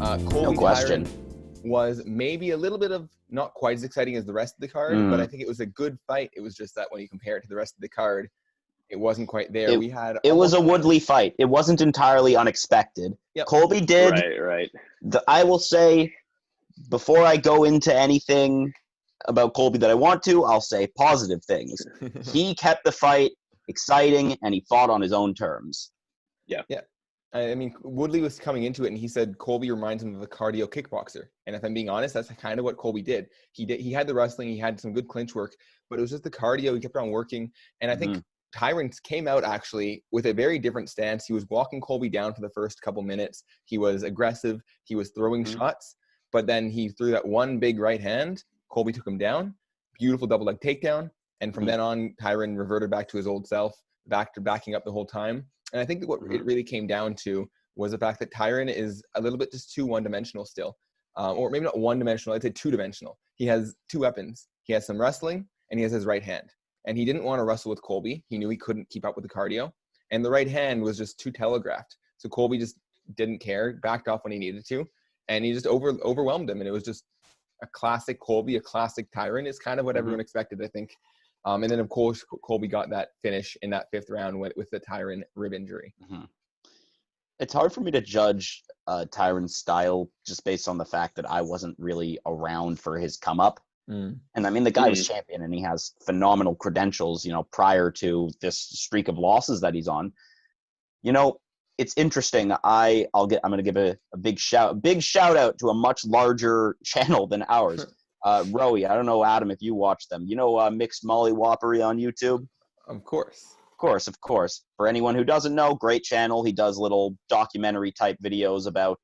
Colby question. Tyron was maybe a little bit of not quite as exciting as the rest of the card, but I think it was a good fight. It was just that when you compare it to the rest of the card, it wasn't quite there. It was a Woodley fight. It wasn't entirely unexpected. Yep. Colby did. Right. I will say, before I go into anything about Colby that I want to, I'll say positive things. He kept the fight exciting, and he fought on his own terms. Yeah. I mean, Woodley was coming into it, and he said Colby reminds him of a cardio kickboxer. And if I'm being honest, that's kind of what Colby did. He had the wrestling, he had some good clinch work, but it was just the cardio. He kept on working. And I think Tyron came out actually with a very different stance. He was walking Colby down for the first couple minutes. He was aggressive. He was throwing shots, but then he threw that one big right hand. Colby took him down. Beautiful double leg takedown. And from then on, Tyron reverted back to his old self, back to backing up the whole time. And I think that what it really came down to was the fact that Tyron is a little bit just too one-dimensional still. Or maybe not one-dimensional, I'd say two-dimensional. He has two weapons. He has some wrestling, and he has his right hand. And he didn't want to wrestle with Colby. He knew he couldn't keep up with the cardio. And the right hand was just too telegraphed. So Colby just didn't care, backed off when he needed to, and he just overwhelmed him. And it was just a classic Colby, a classic Tyron is kind of what everyone expected, I think. And then, of course, Colby got that finish in that fifth round with the Tyron rib injury. It's hard for me to judge Tyron's style just based on the fact that I wasn't really around for his come up. And I mean, the guy was champion, and he has phenomenal credentials, prior to this streak of losses that he's on. It's interesting. I'm going to give a big shout out to a much larger channel than ours. Rowie, I don't know, Adam, if you watch them. Mixed Molly Whoppery on YouTube? Of course. Of course. For anyone who doesn't know, great channel. He does little documentary type videos about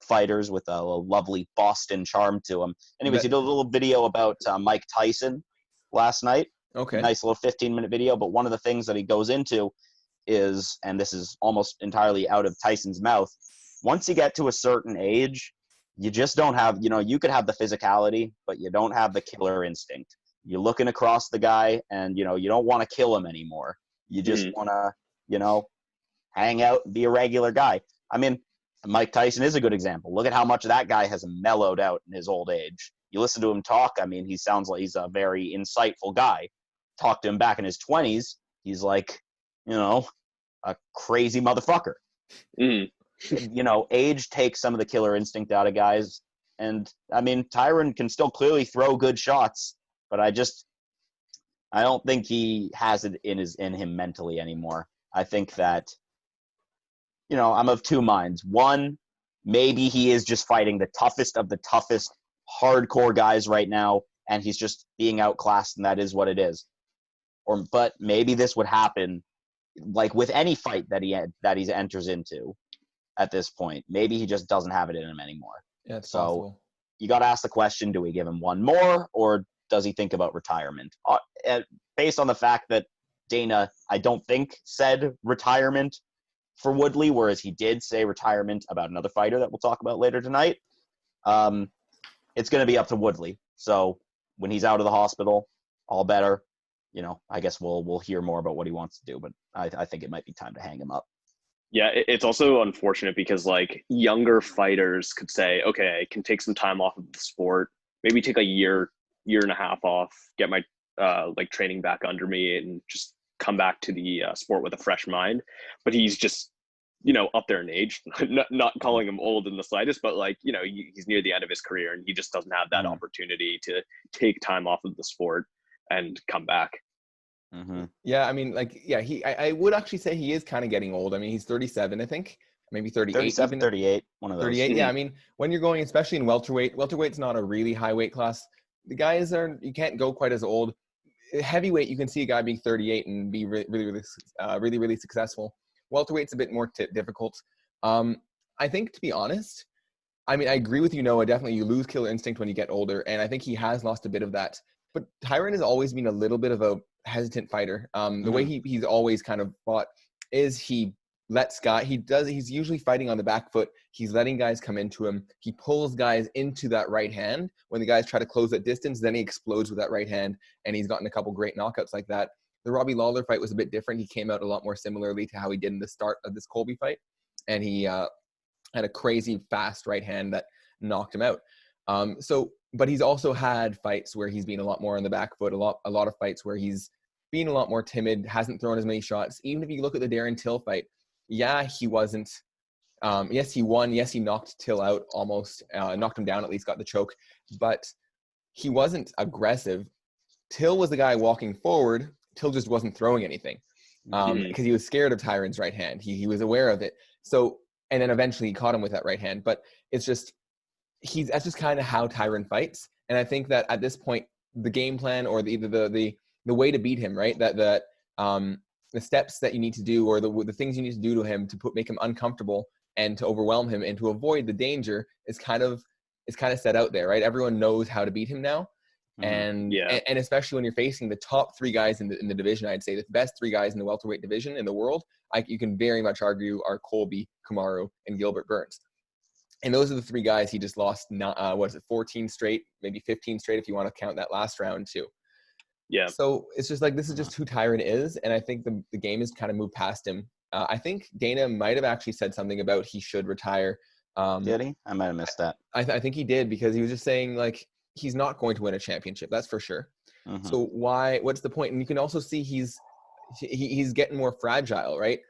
fighters with a lovely Boston charm to him. Anyways, he did a little video about Mike Tyson last night. Okay. Nice little 15-minute video. But one of the things that he goes into is, and this is almost entirely out of Tyson's mouth, once you get to a certain age, you just don't have, you could have the physicality, but you don't have the killer instinct. You're looking across the guy and, you don't want to kill him anymore. You just want to, hang out and be a regular guy. I mean, Mike Tyson is a good example. Look at how much that guy has mellowed out in his old age. You listen to him talk, I mean, he sounds like he's a very insightful guy. Talk to him back in his 20s, he's like, a crazy motherfucker. Age takes some of the killer instinct out of guys. And, I mean, Tyron can still clearly throw good shots, but I don't think he has it in him mentally anymore. I think that, I'm of two minds. One, maybe he is just fighting the toughest of the toughest hardcore guys right now, and he's just being outclassed, and that is what it is. But maybe this would happen, like with any fight that he enters into at this point. Maybe he just doesn't have it in him anymore. Yeah, it's possible. You got to ask the question: do we give him one more, or does he think about retirement? Based on the fact that Dana, I don't think, said retirement for Woodley, whereas he did say retirement about another fighter that we'll talk about later tonight. It's going to be up to Woodley. So when he's out of the hospital, all better. I guess we'll hear more about what he wants to do, but I think it might be time to hang him up. Yeah, it's also unfortunate because, younger fighters could say, okay, I can take some time off of the sport, maybe take a year and a half off, get my, training back under me and just come back to the sport with a fresh mind. But he's just, up there in age, not calling him old in the slightest, but he's near the end of his career and he just doesn't have that opportunity to take time off of the sport and come back. Yeah, I mean, I would actually say he is kind of getting old. I mean, he's 37, I think, maybe 38. 37, 38, one of those. 38, yeah. I mean, when you're going, especially in welterweight's not a really high weight class. The guys you can't go quite as old. Heavyweight, you can see a guy being 38 and be really successful. Welterweight's a bit more difficult. I think, to be honest, I mean, I agree with you, Noah. Definitely, you lose killer instinct when you get older, and I think he has lost a bit of that. But Tyron has always been a little bit of a hesitant fighter. The way he's always kind of fought is he lets he's usually fighting on the back foot. He's letting guys come into him. He pulls guys into that right hand. When the guys try to close that distance, then he explodes with that right hand, and he's gotten a couple great knockouts like that. The Robbie Lawler fight was a bit different. He came out a lot more similarly to how he did in the start of this Colby fight, and he had a crazy fast right hand that knocked him out. But he's also had fights where he's been a lot more on the back foot, a lot of fights where he's been a lot more timid, hasn't thrown as many shots. Even if you look at the Darren Till fight, yeah, he wasn't. Yes, he won. Yes, he knocked Till out almost, knocked him down, at least got the choke, but he wasn't aggressive. Till was the guy walking forward. Till just wasn't throwing anything because he was scared of Tyron's right hand. He was aware of it. So, and then eventually he caught him with that right hand. But it's just, that's just kind of how Tyron fights. And I think that at this point, the game plan or the way to beat him, right? That the steps that you need to do or the things you need to do to him to make him uncomfortable and to overwhelm him and to avoid the danger is kind of set out there, right? Everyone knows how to beat him now. And especially when you're facing the top 3 guys in the division, I'd say the best 3 guys in the welterweight division in the world, you can very much argue are Colby, Kamaru, and Gilbert Burns. And those are the 3 guys he just lost, 14 straight, maybe 15 straight if you want to count that last round too. Yeah. So it's just like, this is just who Tyron is. And I think the game has kind of moved past him. I think Dana might have actually said something about he should retire. Did he? I might have missed that. I think he did, because he was just saying, like, he's not going to win a championship. That's for sure. So what's the point? And you can also see he's getting more fragile, right?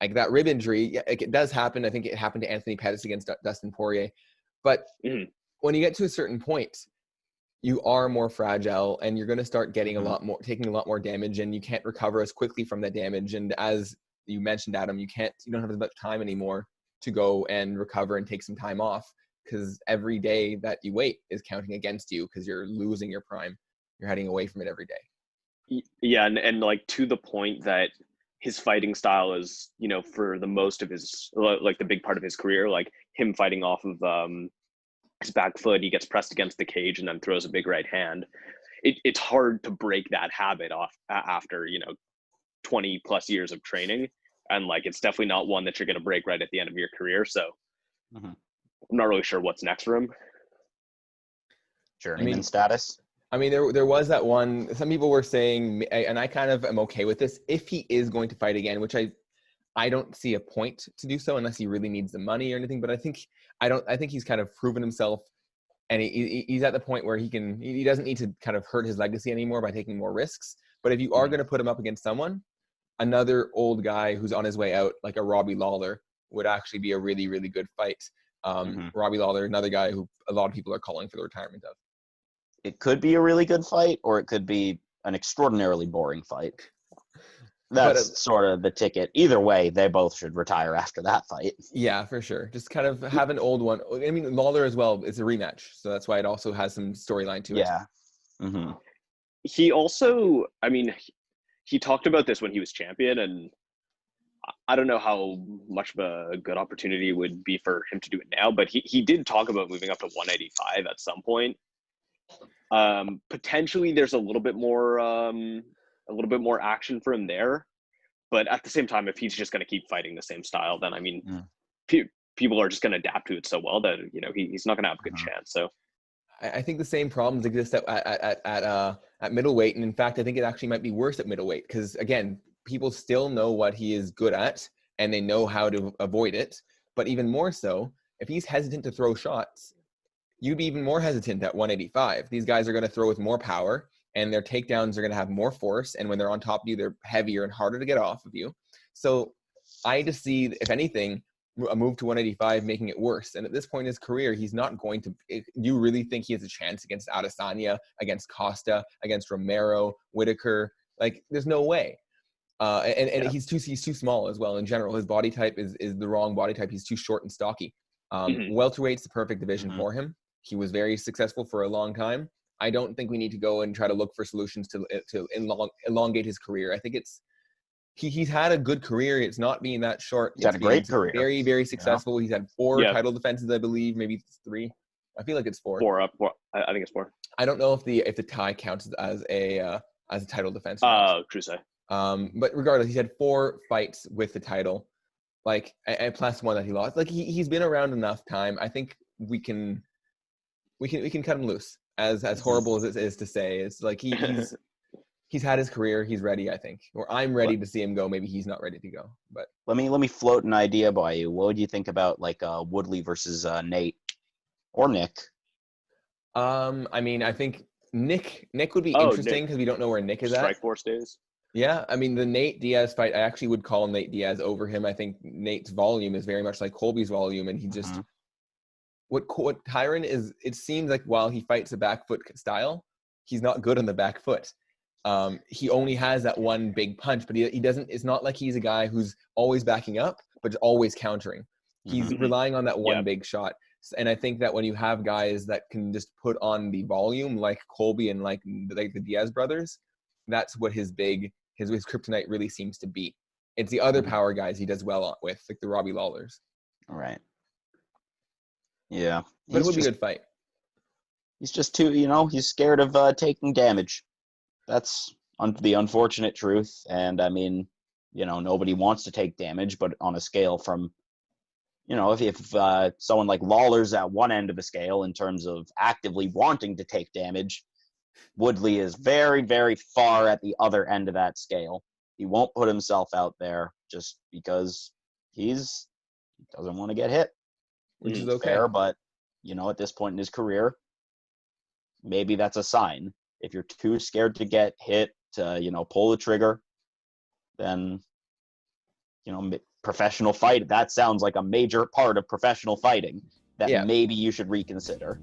Like that rib injury, it does happen. I think it happened to Anthony Pettis against Dustin Poirier. But when you get to a certain point, you are more fragile and you're going to start getting taking a lot more damage, and you can't recover as quickly from that damage. And as you mentioned, Adam, you don't have as much time anymore to go and recover and take some time off, because every day that you wait is counting against you because you're losing your prime. You're heading away from it every day. Yeah, and like to the point that his fighting style is, for the most of his, like the big part of his career, like him fighting off of his back foot, he gets pressed against the cage and then throws a big right hand. It's hard to break that habit off after, 20 plus years of training. And like, it's definitely not one that you're going to break right at the end of your career. So I'm not really sure what's next for him. Journeyman status. I mean, there was that one, some people were saying, and I kind of am okay with this, if he is going to fight again, which I don't see a point to do so unless he really needs the money or anything. But I think he's kind of proven himself, and he's at the point where he doesn't need to kind of hurt his legacy anymore by taking more risks. But if you are going to put him up against someone, another old guy who's on his way out, like a Robbie Lawler, would actually be a really, really good fight. Robbie Lawler, another guy who a lot of people are calling for the retirement of. It could be a really good fight, or it could be an extraordinarily boring fight. That's sort of the ticket. Either way, they both should retire after that fight. Yeah, for sure. Just kind of have an old one. I mean, Lawler as well, it's a rematch, so that's why it also has some storyline to it. Yeah. He also, I mean, he talked about this when he was champion, and I don't know how much of a good opportunity it would be for him to do it now, but he did talk about moving up to 185 at some point. Potentially there's a little bit more action for him there, but at the same time, if he's just going to keep fighting the same style, then I mean, people are just going to adapt to it so well that he's not going to have a good chance. So I think the same problems exist at middleweight, and in fact, I think it actually might be worse at middleweight, because again, people still know what he is good at and they know how to avoid it. But even more so, if he's hesitant to throw shots, you'd be even more hesitant at 185. These guys are going to throw with more power, and their takedowns are going to have more force. And when they're on top of you, they're heavier and harder to get off of you. So I just see, if anything, a move to 185 making it worse. And at this point in his career, he's not going to. Do you really think he has a chance against Adesanya, against Costa, against Romero, Whitaker? Like, there's no way. He's too small as well. In general, his body type is the wrong body type. He's too short and stocky. Welterweight's the perfect division for him. He was very successful for a long time. I don't think we need to go and try to look for solutions to elongate his career. I think he's had a good career. It's not being that short. He's had a great career. Very, very successful. He's had 4 title defenses, I believe, maybe 3. I feel like it's 4. 4 up. I think it's 4. I don't know if the tie counts as a title defense. True say. But regardless, he's had 4 fights with the title, like, and plus 1 that he lost. Like, he's been around enough time. I think we can cut him loose. As horrible as it is to say, it's like he's he's had his career. He's ready, I think. Or I'm ready to see him go. Maybe he's not ready to go. But let me float an idea by you. What would you think about like Woodley versus Nate or Nick? I mean, I think Nick would be Oh, interesting because we don't know where Nick is at. Strikeforce days. Yeah, I mean, the Nate Diaz fight, I actually would call Nate Diaz over him. I think Nate's volume is very much like Colby's volume, and he just what Tyron is. It seems like while he fights a back foot style, he's not good on the back foot. He only has that one big punch, but he doesn't. It's not like he's a guy who's always backing up, but always countering. He's relying on that one big shot. And I think that when you have guys that can just put on the volume, like Colby and like the Diaz brothers, that's what his kryptonite really seems to be. It's the other power guys he does well with, like the Robbie Lawlers. All right. Yeah. But it would be a good fight. He's just too, he's scared of taking damage. That's the unfortunate truth. And I mean, nobody wants to take damage, but on a scale from, if someone like Lawler's at one end of the scale in terms of actively wanting to take damage, Woodley is very, very far at the other end of that scale. He won't put himself out there just because he doesn't want to get hit. Which is okay. Fair, but, at this point in his career, maybe that's a sign. If you're too scared to get hit to, pull the trigger, then, professional fight, that sounds like a major part of professional fighting that maybe you should reconsider.